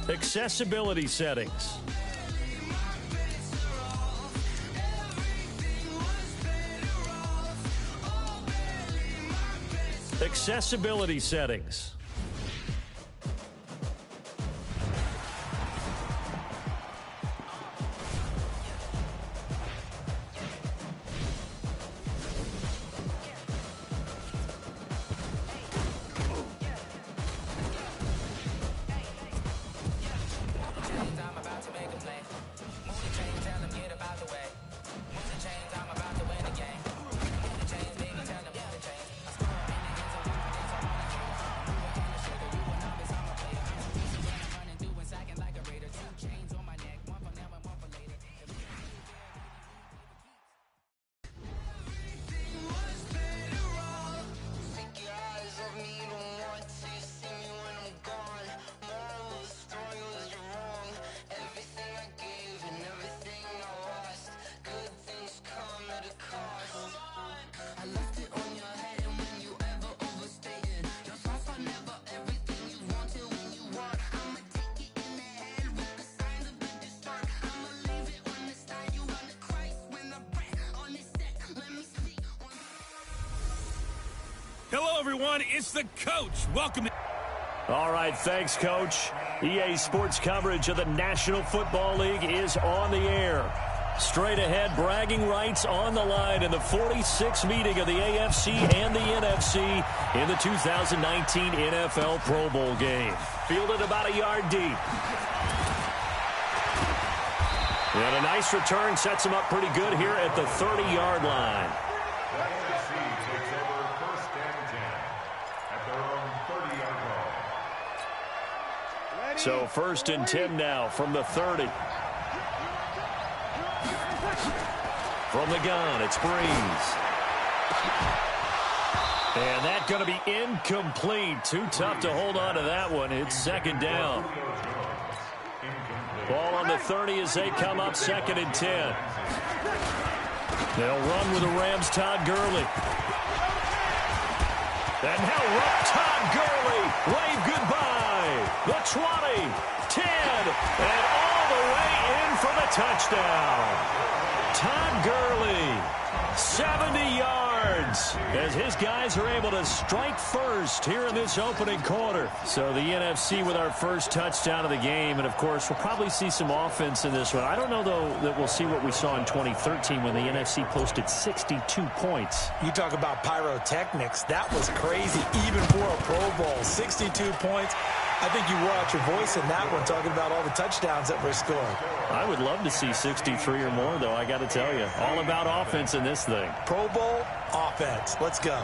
Accessibility settings. Accessibility settings. Hello, everyone. It's the coach. Welcome. All right, thanks, Coach. EA Sports coverage of the National Football League is on the air. Straight ahead, bragging rights on the line in the 46th meeting of the AFC and the NFC in the 2019 NFL Pro Bowl game. Fielded about a yard deep. And a nice return sets him up pretty good here at the 30-yard line. So 1st and 10 now from the 30. From the gun, it's Breeze. And that's going to be incomplete. Too tough to hold on to that one. It's 2nd down. Ball on the 30 as they come up 2nd and 10. They'll run with the Rams' Todd Gurley. And now Todd Gurley. Wave goodbye. The 20, 10, and all the way in for the touchdown. Todd Gurley, 70 yards, as his guys are able to strike first here in this opening quarter. So the NFC with our first touchdown of the game, and of course we'll probably see some offense in this one. I don't know, though, that we'll see what we saw in 2013 when the NFC posted 62 points. You talk about pyrotechnics. That was crazy, even for a Pro Bowl. 62 points. I think you wore out your voice in that one, talking about all the touchdowns that were scored. I would love to see 63 or more, though, I got to tell you. All about offense in this thing. Pro Bowl offense. Let's go.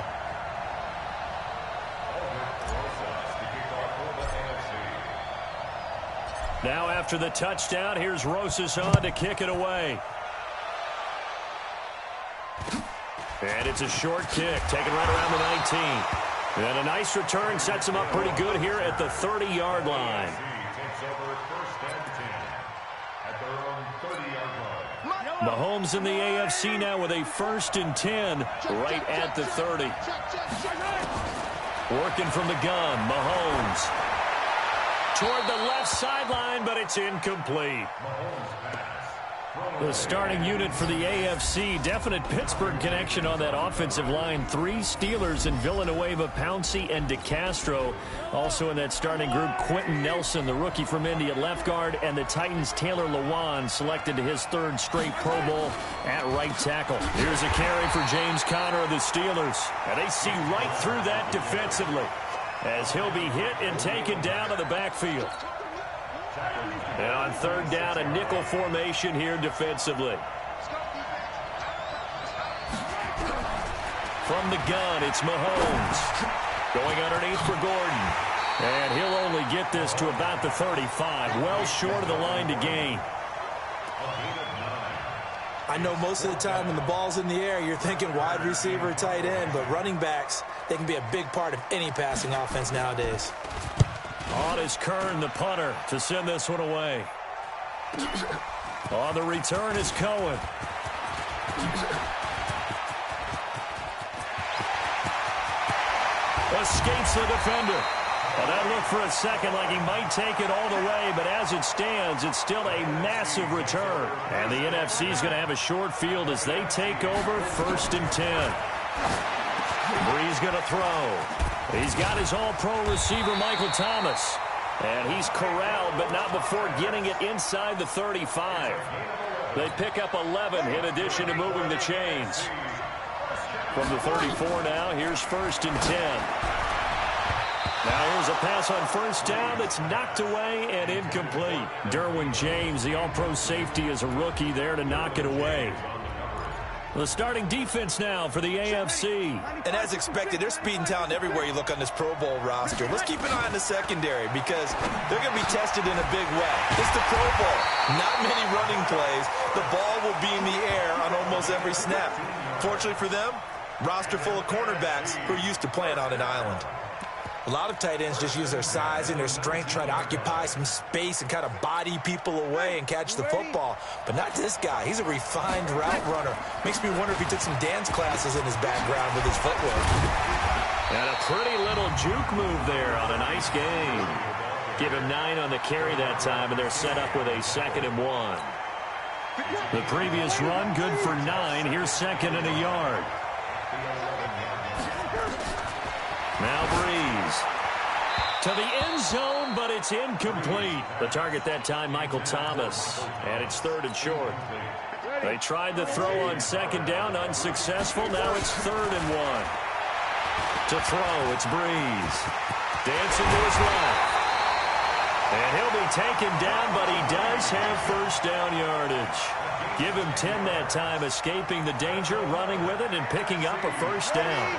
Now after the touchdown, here's Rosas on to kick it away. And it's a short kick, taken right around the 19. And a nice return sets him up pretty good here at the 30-yard line. Mahomes in the AFC now with a 1st and 10 right at the 30. Working from the gun, Mahomes. Toward the left sideline, but it's incomplete. The starting unit for the AFC, definite Pittsburgh connection on that offensive line. 3 Steelers in Villanueva, Pouncey, and DeCastro. Also in that starting group, Quentin Nelson, the rookie from Indy at left guard, and the Titans' Taylor Lewan, selected to his 3rd straight Pro Bowl at right tackle. Here's a carry for James Conner of the Steelers. And they see right through that defensively as he'll be hit and taken down to the backfield. And on 3rd down, a nickel formation here defensively. From the gun, it's Mahomes. Going underneath for Gordon. And he'll only get this to about the 35. Well short of the line to gain. I know most of the time when the ball's in the air, you're thinking wide receiver, tight end, but running backs, they can be a big part of any passing offense nowadays. On is Kern, the punter, to send this one away. On the return is Cohen. Escapes the defender. Well, that looked for a second like he might take it all the way, but as it stands, it's still a massive return. And the NFC is going to have a short field as they take over 1st and 10. Brees going to throw. He's got his all-pro receiver, Michael Thomas. And he's corralled, but not before getting it inside the 35. They pick up 11 in addition to moving the chains. From the 34 now, here's 1st and 10. Now here's a pass on 1st down that's knocked away and incomplete. Derwin James, the all-pro safety, is a rookie there to knock it away. The starting defense now for the AFC. And as expected, there's speed and talent everywhere you look on this Pro Bowl roster. Let's keep an eye on the secondary because they're going to be tested in a big way. It's the Pro Bowl. Not many running plays. The ball will be in the air on almost every snap. Fortunately for them, roster full of cornerbacks who are used to playing on an island. A lot of tight ends just use their size and their strength, try to occupy some space and kind of body people away and catch the football. But not this guy. He's a refined route runner. Makes me wonder if he took some dance classes in his background with his footwork. And a pretty little juke move there on a nice game. Give him 9 on the carry that time, and they're set up with a 2nd and 1. The previous run, good for 9. Here's 2nd and a yard. Now Brees to the end zone, but it's incomplete. The target that time, Michael Thomas, and it's 3rd and short. They tried the throw on 2nd down, unsuccessful. Now it's 3rd and 1. To throw, it's Brees. Dancing to his left. And he'll be taken down, but he does have 1st down yardage. Give him 10 that time, escaping the danger, running with it, and picking up a 1st down.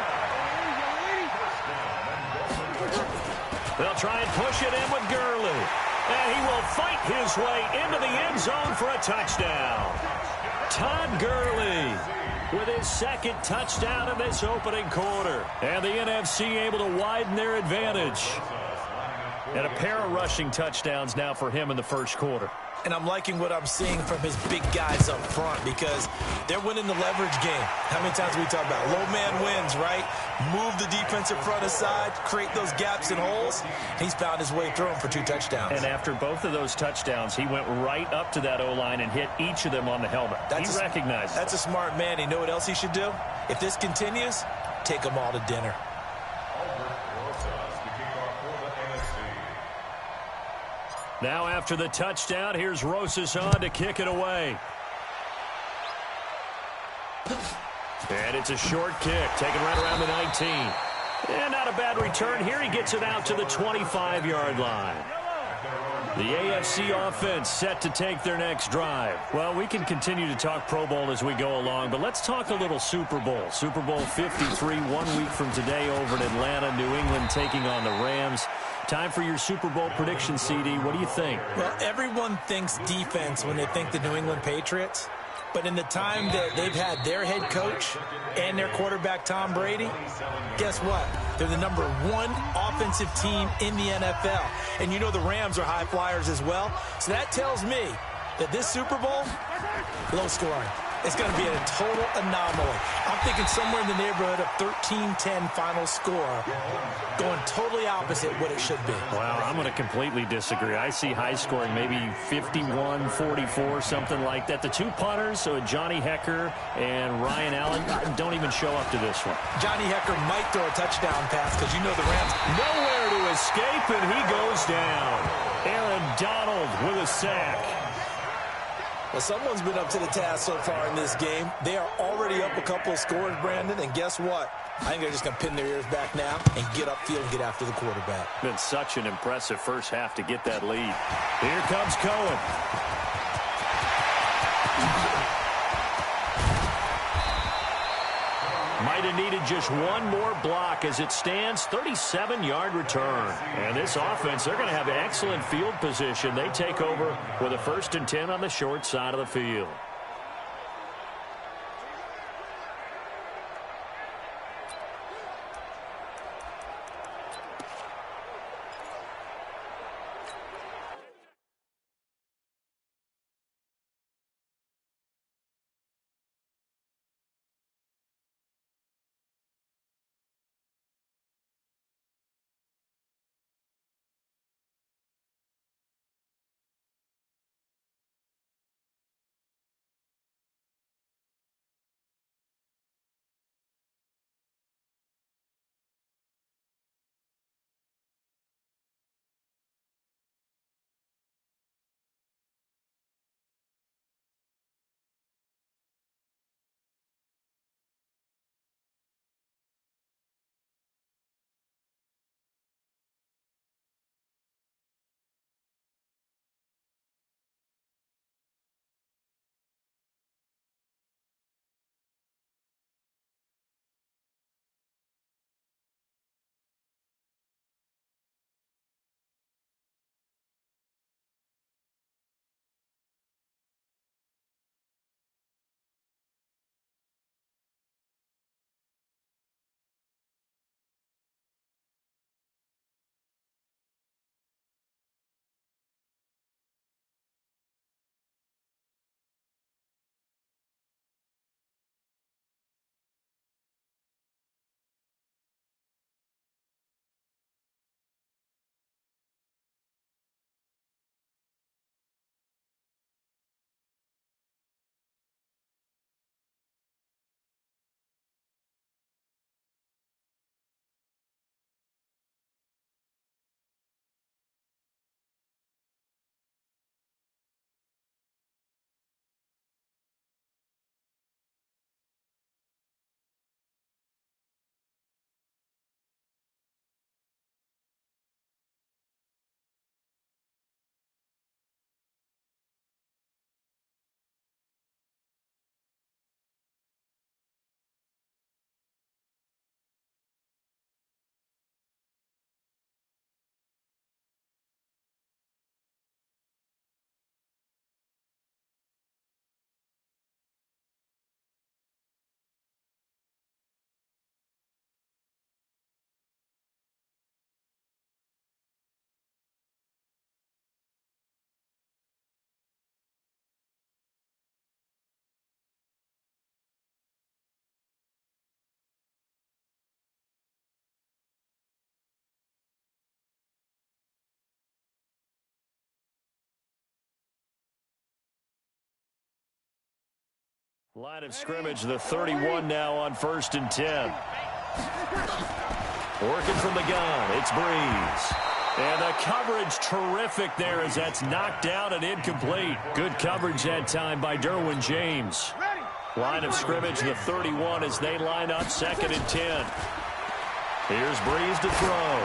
They'll try and push it in with Gurley. And he will fight his way into the end zone for a touchdown. Todd Gurley with his 2nd touchdown in this opening quarter. And the NFC able to widen their advantage. And a pair of rushing touchdowns now for him in the 1st quarter. And I'm liking what I'm seeing from his big guys up front because they're winning the leverage game. How many times do we talk about low man wins, right? Move the defensive front aside, create those gaps and holes. He's found his way through them for 2 touchdowns. And after both of those touchdowns, he went right up to that O-line and hit each of them on the helmet. He recognized it. That's a smart man. You know what else he should do? If this continues, take them all to dinner. Now after the touchdown, here's Rosas on to kick it away. And it's a short kick, taken right around the 19. And not a bad return here. He gets it out to the 25-yard line. The AFC offense set to take their next drive. Well, we can continue to talk Pro Bowl as we go along, but let's talk a little Super Bowl. Super Bowl 53, 1 week from today over in Atlanta, New England taking on the Rams. Time for your Super Bowl prediction, CD. What do you think? Well, everyone thinks defense when they think the New England Patriots. But in the time that they've had their head coach and their quarterback, Tom Brady, guess what? They're the #1 offensive team in the NFL. And you know the Rams are high flyers as well. So that tells me that this Super Bowl, low scoring. It's going to be a total anomaly. I'm thinking somewhere in the neighborhood of 13-10 final score, going totally opposite what it should be. Wow, I'm going to completely disagree. I see high scoring, maybe 51-44, something like that. The 2 punters, so Johnny Hecker and Ryan Allen, don't even show up to this one. Johnny Hecker might throw a touchdown pass because you know the Rams. Nowhere to escape, and he goes down. Aaron Donald with a sack. Well, someone's been up to the task so far in this game. They are already up a couple of scores, Brandon, and guess what? I think they're just going to pin their ears back now and get upfield and get after the quarterback. Been such an impressive first half to get that lead. Here comes Cohen. Might have needed just one more block as it stands, 37-yard return. And this offense, they're going to have excellent field position. They take over with a 1st and 10 on the short side of the field. Line of scrimmage, the 31 now on 1st and 10. Working from the gun, it's Breeze. And the coverage terrific there as that's knocked down and incomplete. Good coverage that time by Derwin James. Line of scrimmage, the 31 as they line up 2nd and 10. Here's Breeze to throw.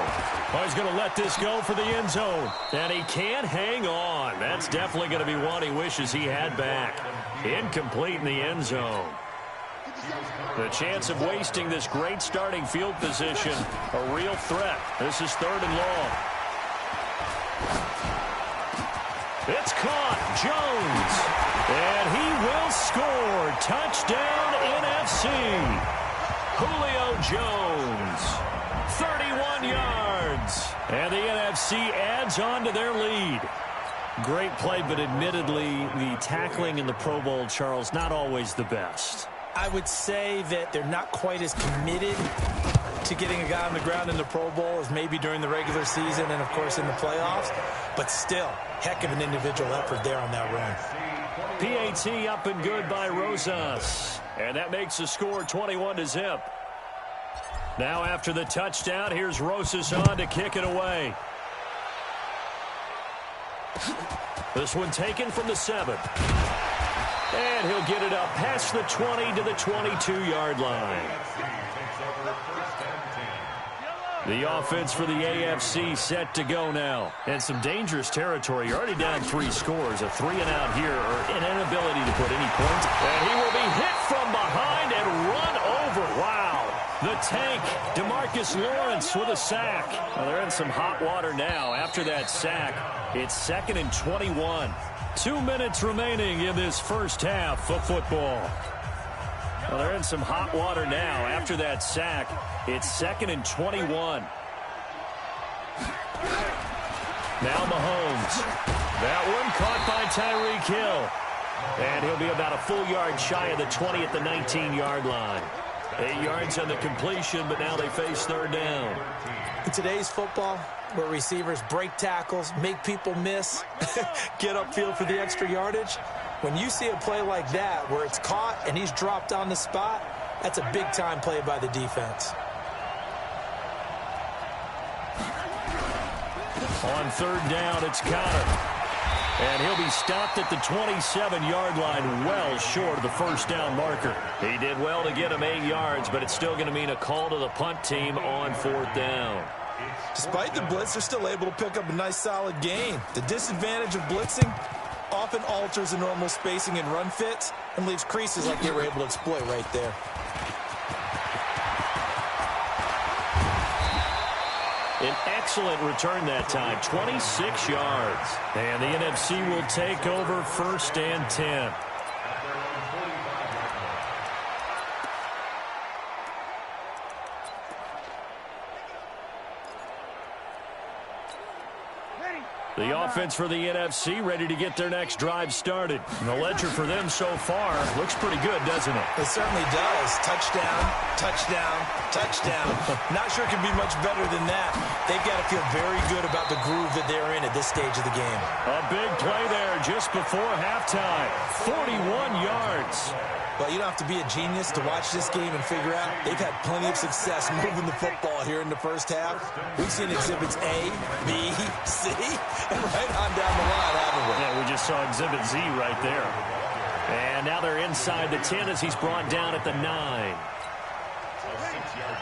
Oh, he's going to let this go for the end zone. And he can't hang on. That's definitely going to be one he wishes he had back. Incomplete in the end zone. The chance of wasting this great starting field position, a real threat. This is 3rd and long. It's caught. Jones. And he will score. Touchdown NFC. Julio Jones. 31 yards. And the NFC adds on to their lead. Great play, but admittedly, the tackling in the Pro Bowl, Charles, not always the best. I would say that they're not quite as committed to getting a guy on the ground in the Pro Bowl as maybe during the regular season and, of course, in the playoffs. But still, heck of an individual effort there on that run. PAT up and good by Rosas. And that makes the score 21-0. Now after the touchdown, here's Rosas on to kick it away. This one taken from the 7. And he'll get it up past the 20 to the 22-yard line. The offense for the AFC set to go now. And some dangerous territory. You're already down 3 scores. A 3-and-out here, or an inability to put any points. And he will be hit from behind and run over. Wow. The tank, DeMarcus Lawrence with a sack. Well, they're in some hot water now. After that sack, it's 2nd and 21. 2 minutes remaining in this first half of football. Well, they're in some hot water now. After that sack, it's 2nd and 21. Now Mahomes. That one caught by Tyreek Hill. And he'll be about a full yard shy of the 20 at the 19-yard line. 8 yards on the completion, but now they face 3rd down. In today's football, where receivers break tackles, make people miss, get upfield for the extra yardage, when you see a play like that where it's caught and he's dropped on the spot, that's a big-time play by the defense. On 3rd down, it's Connor. And he'll be stopped at the 27-yard line, well short of the first down marker. He did well to get him 8 yards, but it's still going to mean a call to the punt team on 4th down. Despite the blitz, they're still able to pick up a nice, solid gain. The disadvantage of blitzing often alters the normal spacing and run fits and leaves creases like they were able to exploit right there. An excellent return that time, 26 yards. And the NFC will take over 1st and 10. The offense for the NFC ready to get their next drive started. And the ledger for them so far looks pretty good, doesn't it? It certainly does. Touchdown, touchdown, touchdown. Not sure it can be much better than that. They've got to feel very good about the groove that they're in at this stage of the game. A big play there just before halftime. 41 yards. Well, you don't have to be a genius to watch this game and figure out they've had plenty of success moving the football here in the first half. We've seen exhibits A, B, C, and right on down the line, haven't we? Yeah, we just saw exhibit Z right there. And now they're inside the 10 as he's brought down at the 9.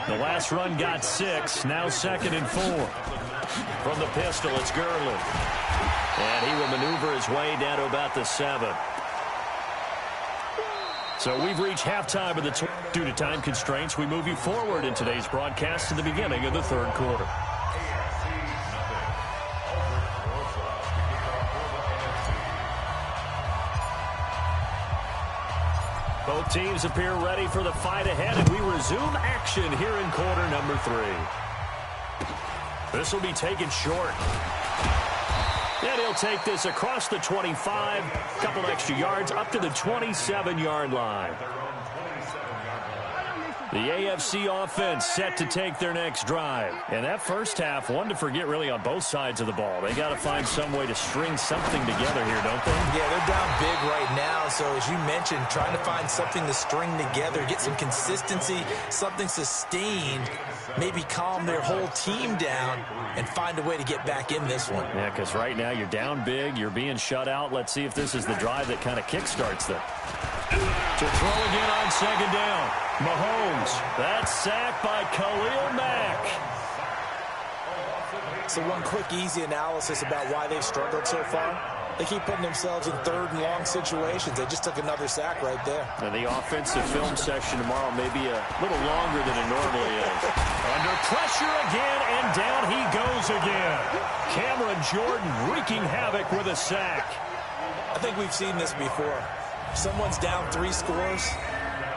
The last run got 6, now 2nd and 4. From the pistol, it's Gurley. And he will maneuver his way down to about the 7. So we've reached halftime of the due to time constraints. We move you forward in today's broadcast to the beginning of the 3rd quarter. Both teams appear ready for the fight ahead, and we resume action here in quarter number 3. This will be taken short. And he'll take this across the 25, a couple extra yards, up to the 27-yard line. The AFC offense set to take their next drive. And that first half, one to forget really on both sides of the ball. They got to find some way to string something together here, don't they? Yeah, they're down big right now. So as you mentioned, trying to find something to string together, get some consistency, something sustained, maybe calm their whole team down and find a way to get back in this one. Yeah, because right now you're down big, you're being shut out. Let's see if this is the drive that kind of kickstarts them. To throw again on second down. Mahomes. That's sacked by Khalil Mack. So one quick, easy analysis about why they've struggled so far. They keep putting themselves in third and long situations. They just took another sack right there. And the offensive film session tomorrow may be a little longer than it normally is. Under pressure again, and down he goes again. Cameron Jordan wreaking havoc with a sack. I think we've seen this before. Someone's down 3 scores.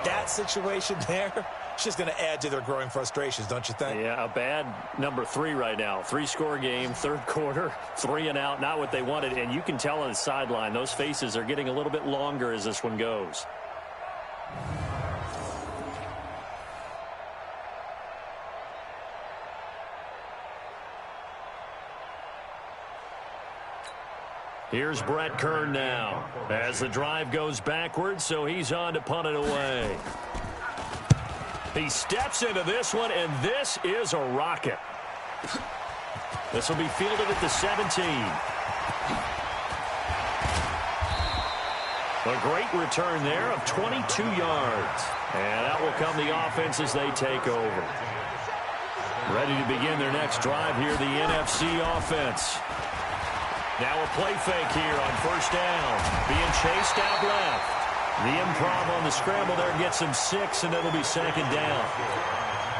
That situation there, it's just going to add to their growing frustrations, don't you think? Yeah, a bad number 3 right now. 3-score game, third quarter, 3 and out, not what they wanted. And you can tell on the sideline, those faces are getting a little bit longer as this one goes. Here's Brett Kern now as the drive goes backwards, so he's on to punt it away. He steps into this one, and this is a rocket. This will be fielded at the 17. A great return there of 22 yards. And that will come the offense as they take over. Ready to begin their next drive here, the NFC offense. Now a play fake here on first down. Being chased out left. The improv on the scramble there gets him 6, and it'll be second down.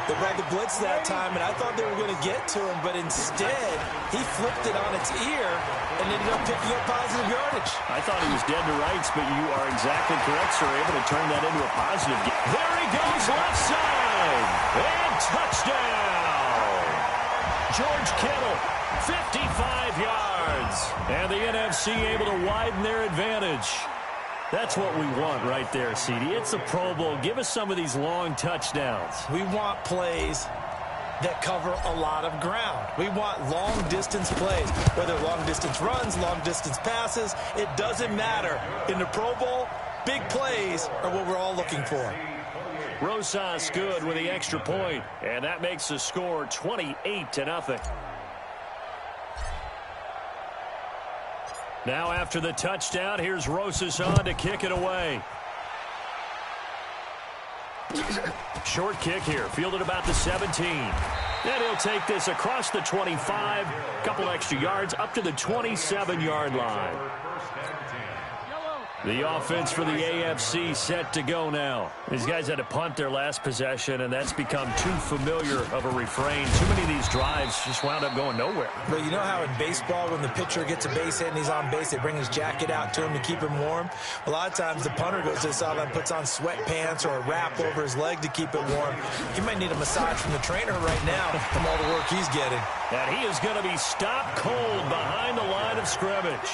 They brought the blitz that time, and I thought they were going to get to him, but instead he flipped it on its ear and ended up picking up positive yardage. I thought he was dead to rights, but you are exactly correct, sir. Able to turn that into a positive. There he goes, left side. And touchdown. George Kittle, 55 yards. And the NFC able to widen their advantage. That's what we want right there, CD. It's a Pro Bowl. Give us some of these long touchdowns. We want plays that cover a lot of ground. We want long-distance plays, whether long-distance runs, long-distance passes. It doesn't matter. In the Pro Bowl, big plays are what we're all looking for. Rosas good with the extra point, and that makes the score 28-0. Now after the touchdown, here's Rosas on to kick it away. Short kick here, fielded about the 17. And he'll take this across the 25, couple extra yards up to the 27-yard line. The offense for the AFC set to go now. These guys had to punt their last possession, and that's become too familiar of a refrain. Too many of these drives just wound up going nowhere. But you know how in baseball, when the pitcher gets a base hit and he's on base, they bring his jacket out to him to keep him warm? A lot of times the punter goes to the sideline, puts on sweatpants or a wrap over his leg to keep it warm. He might need a massage from the trainer right now from all the work he's getting. And he is going to be stopped cold behind the line of scrimmage.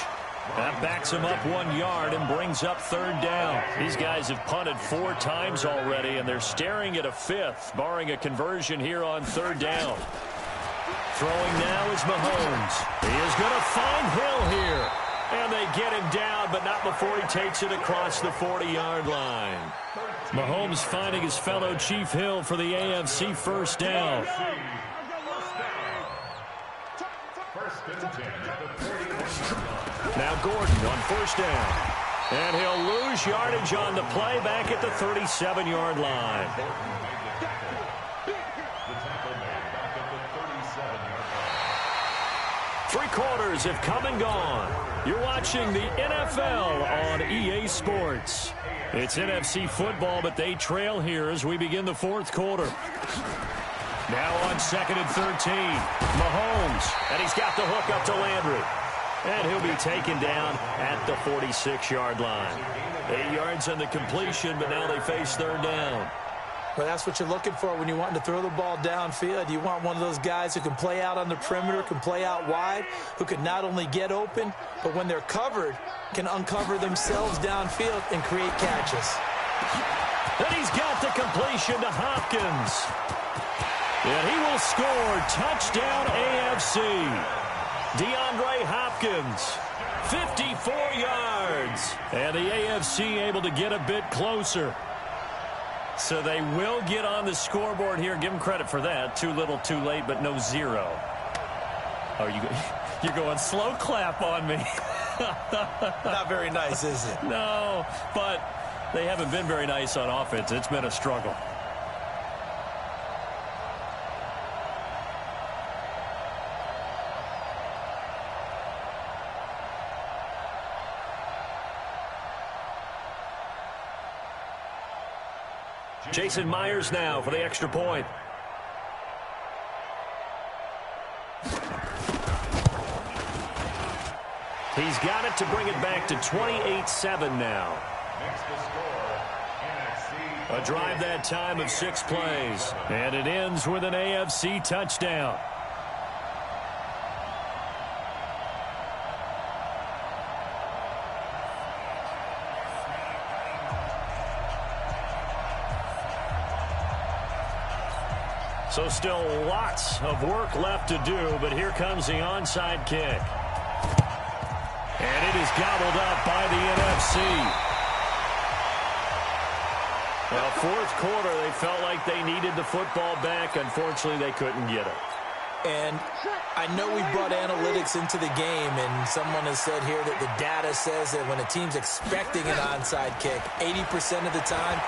That backs him up 1 yard and brings up third down. These guys have punted 4 times already, and they're staring at a 5th, barring a conversion here on third down. Throwing now is Mahomes. He is going to find Hill here. And they get him down, but not before he takes it across the 40-yard line. Mahomes finding his fellow Chief Hill for the AFC first down. Now Gordon on first down. And he'll lose yardage on the play back at the 37-yard line. Three quarters have come and gone. You're watching the NFL on EA Sports. It's NFC football, but they trail here as we begin the fourth quarter. Now on second and 13, Mahomes, and he's got the hook up to Landry. And he'll be taken down at the 46-yard line. 8 yards on the completion, but now they face third down. Well, that's what you're looking for when you want to throw the ball downfield. You want one of those guys who can play out on the perimeter, can play out wide, who can not only get open, but when they're covered, can uncover themselves downfield and create catches. And he's got the completion to Hopkins. And he will score. Touchdown AFC. DeAndre Hopkins, 54 yards. And the AFC able to get a bit closer. So they will get on the scoreboard here. Give them credit for that. Too little, too late, but no zero. Oh, you're going slow clap on me. Not very nice, is it? No, but they haven't been very nice on offense. It's been a struggle. Jason Myers now for the extra point. He's got it to bring it back to 28-7 now. A drive that time of 6 plays. And it ends with an AFC touchdown. So still lots of work left to do, but here comes the onside kick. And it is gobbled up by the NFC. Well, fourth quarter, they felt like they needed the football back. Unfortunately, they couldn't get it. And I know we brought analytics into the game, and someone has said here that the data says that when a team's expecting an onside kick, 80% of the time,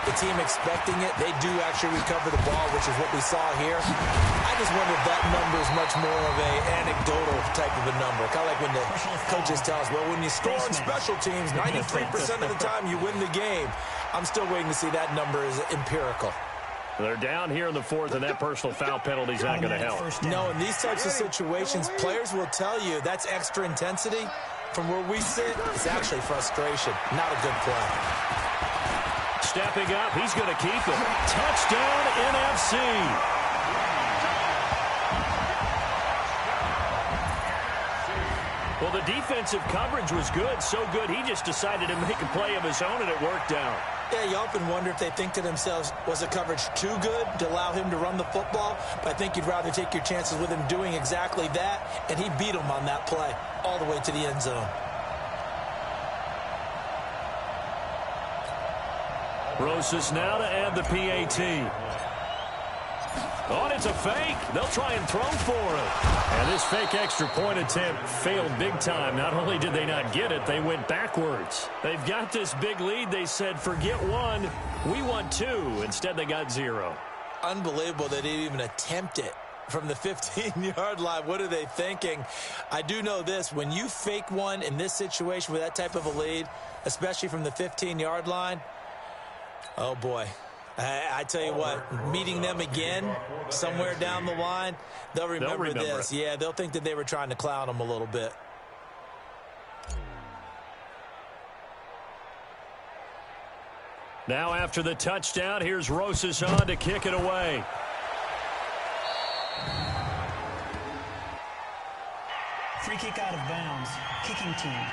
the team expecting it, they do actually recover the ball, which is what we saw here. I just wonder if that number is much more of an anecdotal type of a number. Kind of like when the coaches tell us, well, when you score on special teams, 93% of the time you win the game. I'm still waiting to see that number is empirical. They're down here in the fourth, and that personal foul penalty is not going to help. No, in these types of situations, players will tell you that's extra intensity. From where we sit, it's actually frustration. Not a good play. Stepping up, he's going to keep it. Touchdown, NFC. Well, the defensive coverage was good, so good he just decided to make a play of his own, and it worked out. Yeah, you often wonder if they think to themselves, was the coverage too good to allow him to run the football? But I think you'd rather take your chances with him doing exactly that, and he beat him on that play all the way to the end zone. Roses now to add the PAT. Oh, and it's a fake. They'll try and throw for it. And this fake extra point attempt failed big time. Not only did they not get it, they went backwards. They've got this big lead. They said, forget one, we want two. Instead, they got zero. Unbelievable that they didn't even attempt it from the 15-yard line. What are they thinking? I do know this. When you fake one in this situation with that type of a lead, especially from the 15-yard line, oh, boy. I tell you what, meeting them again somewhere down the line, they'll remember this. Yeah, they'll think that they were trying to clown them a little bit. Now after the touchdown, here's Rosas on to kick it away. Free kick out of bounds. Kicking team.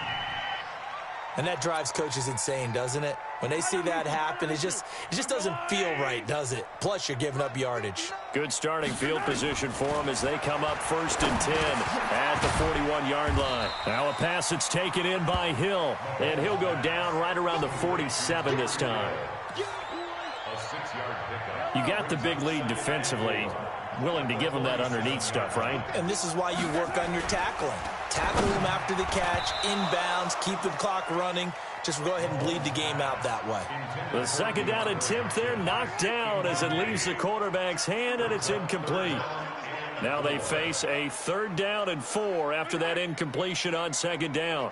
And that drives coaches insane, doesn't it? When they see that happen, it just doesn't feel right, does it? Plus, you're giving up yardage. Good starting field position for them as they come up 1st and 10 at the 41-yard line. Now a pass that's taken in by Hill, and he'll go down right around the 47 this time. You got the big lead defensively. Willing to give them that underneath stuff, right? And this is why you work on your tackling. Tackle them after the catch, inbounds, keep the clock running. Just go ahead and bleed the game out that way. The second down attempt there knocked down as it leaves the quarterback's hand, and it's incomplete. Now they face a 3rd down and 4 after that incompletion on 2nd down.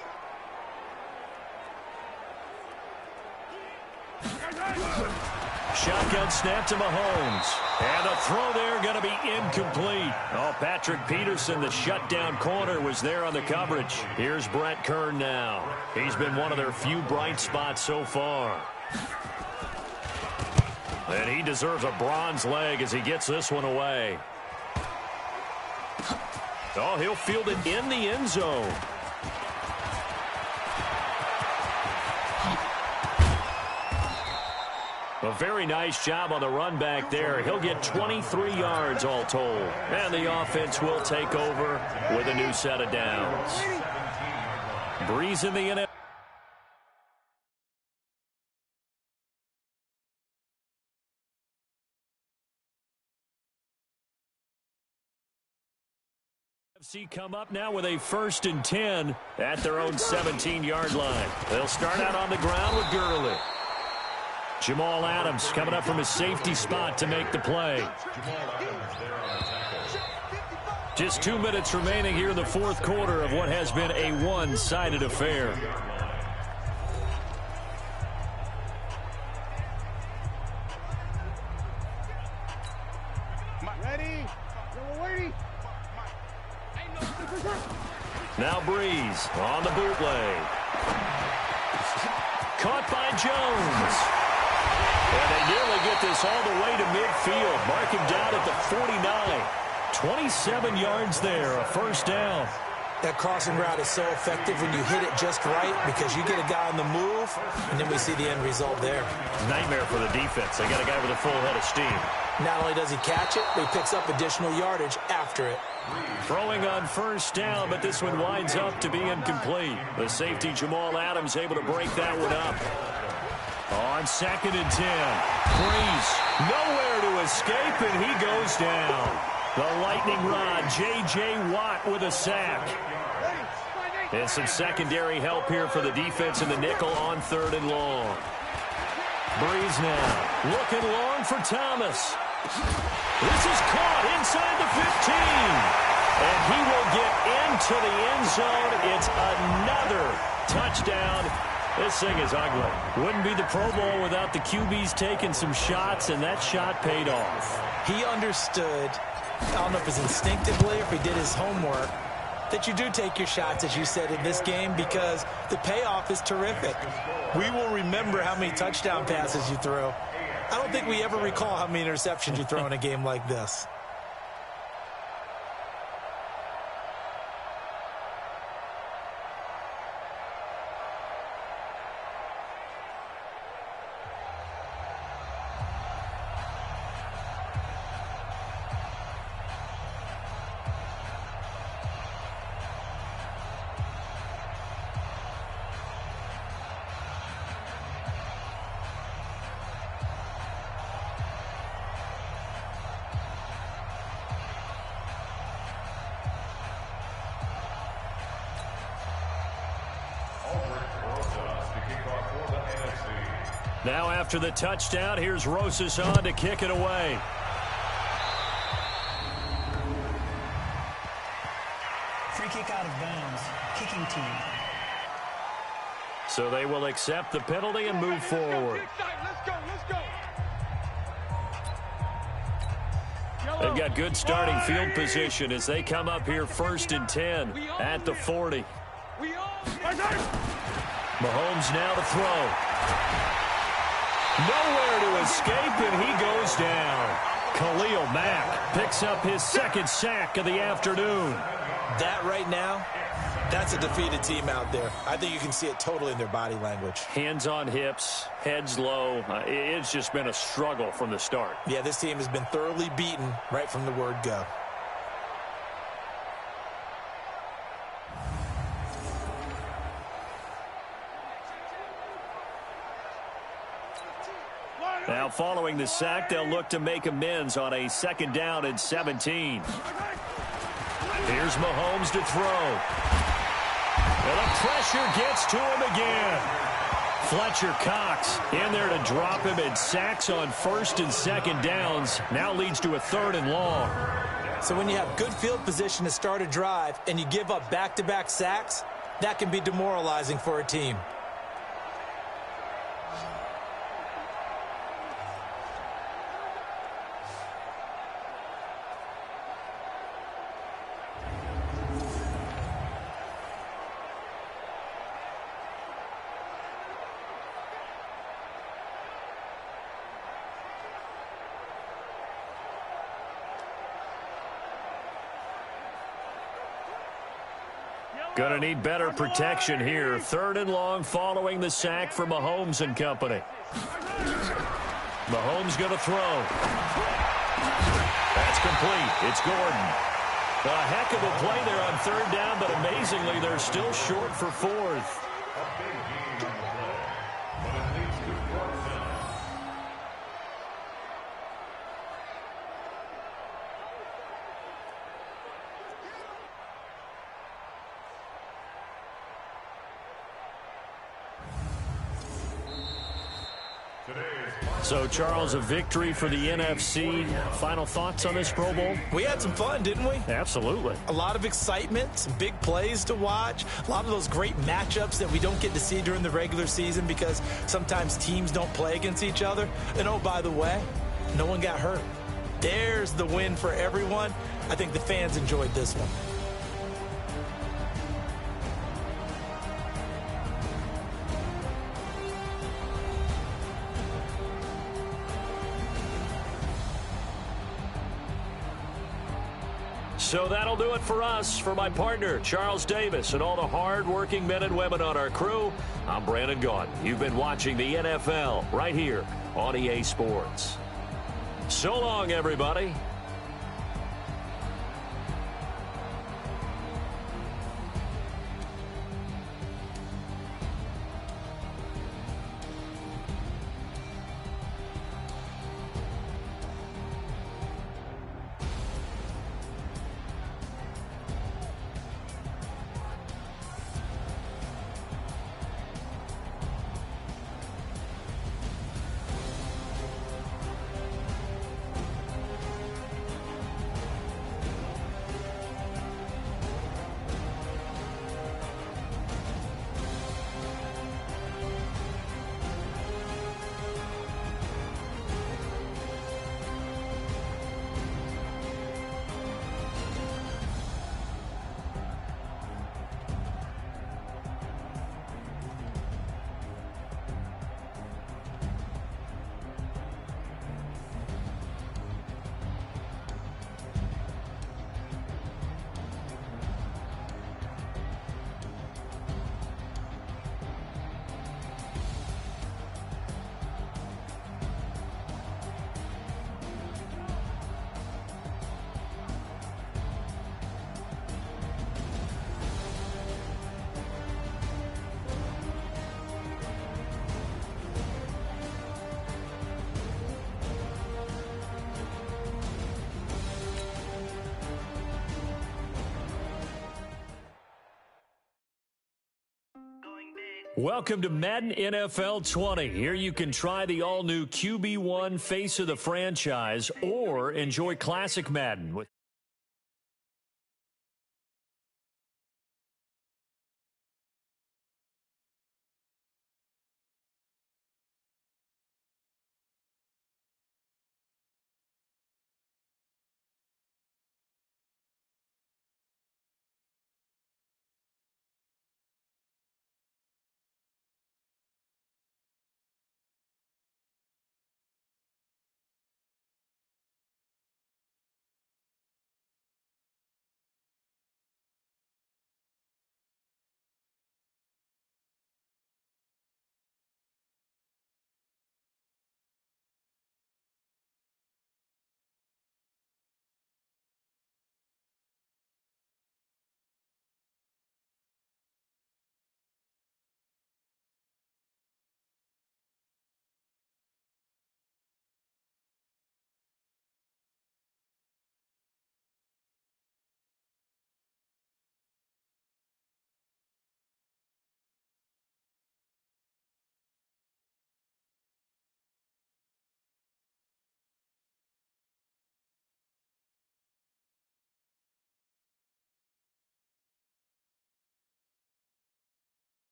Shotgun snap to Mahomes. And the throw there going to be incomplete. Oh, Patrick Peterson, the shutdown corner, was there on the coverage. Here's Brett Kern now. He's been one of their few bright spots so far. And he deserves a bronze leg as he gets this one away. Oh, he'll field it in the end zone. A very nice job on the run back there. He'll get 23 yards all told. And the offense will take over with a new set of downs. Breeze in the NFL. Come up now with a 1st and 10 at their own 17-yard line. They'll start out on the ground with Gurley. Jamal Adams coming up from his safety spot to make the play. Just 2 minutes remaining here in the 4th quarter of what has been a one-sided affair. Ready? Now Breeze on the bootleg. Caught by Jones. And they nearly get this all the way to midfield. Mark him down at the 49. 27 yards there, a 1st down. That crossing route is so effective when you hit it just right because you get a guy on the move, and then we see the end result there. Nightmare for the defense. They got a guy with a full head of steam. Not only does he catch it, but he picks up additional yardage after it. Throwing on 1st down, but this one winds up to be incomplete. The safety, Jamal Adams, able to break that one up. On 2nd and 10, Breeze nowhere to escape, and he goes down. The lightning rod, J.J. Watt with a sack. And some secondary help here for the defense in the nickel on 3rd and long. Breeze now looking long for Thomas. This is caught inside the 15. And he will get into the end zone. It's another touchdown. This thing is ugly. Wouldn't be the Pro Bowl without the QBs taking some shots, and that shot paid off. He understood, I don't know if it's instinctively or if he did his homework, that you do take your shots, as you said, in this game because the payoff is terrific. We will remember how many touchdown passes you throw. I don't think we ever recall how many interceptions you throw in a game like this. Now after the touchdown, here's Rosas on to kick it away. Free kick out of bounds. Kicking team. So they will accept the penalty and move forward. They've got good starting field position as they come up here 1st and 10 at the 40. Mahomes now to throw. Nowhere to escape, and he goes down. Khalil Mack picks up his 2nd sack of the afternoon. That right now, that's a defeated team out there. I think you can see it totally in their body language. Hands on hips, heads low. It's just been a struggle from the start. Yeah, this team has been thoroughly beaten right from the word go. Now following the sack, they'll look to make amends on a 2nd down and 17. Here's Mahomes to throw. And the pressure gets to him again. Fletcher Cox in there to drop him, and sacks on 1st and 2nd downs now leads to a 3rd and long. So when you have good field position to start a drive and you give up back-to-back sacks, that can be demoralizing for a team. Going to need better protection here. 3rd and long following the sack for Mahomes and company. Mahomes going to throw. That's complete. It's Gordon. A heck of a play there on third down, but amazingly, they're still short for fourth. So, Charles, a victory for the NFC. Final thoughts on this Pro Bowl? We had some fun, didn't we? Absolutely. A lot of excitement, some big plays to watch, a lot of those great matchups that we don't get to see during the regular season because sometimes teams don't play against each other. And, oh, by the way, no one got hurt. There's the win for everyone. I think the fans enjoyed this one. So that'll do it for us. For my partner, Charles Davis, and all the hard-working men and women on our crew, I'm Brandon Gaudin. You've been watching the NFL right here on EA Sports. So long, everybody. Welcome to Madden NFL 20. Here you can try the all-new QB1 face of the franchise or enjoy classic Madden with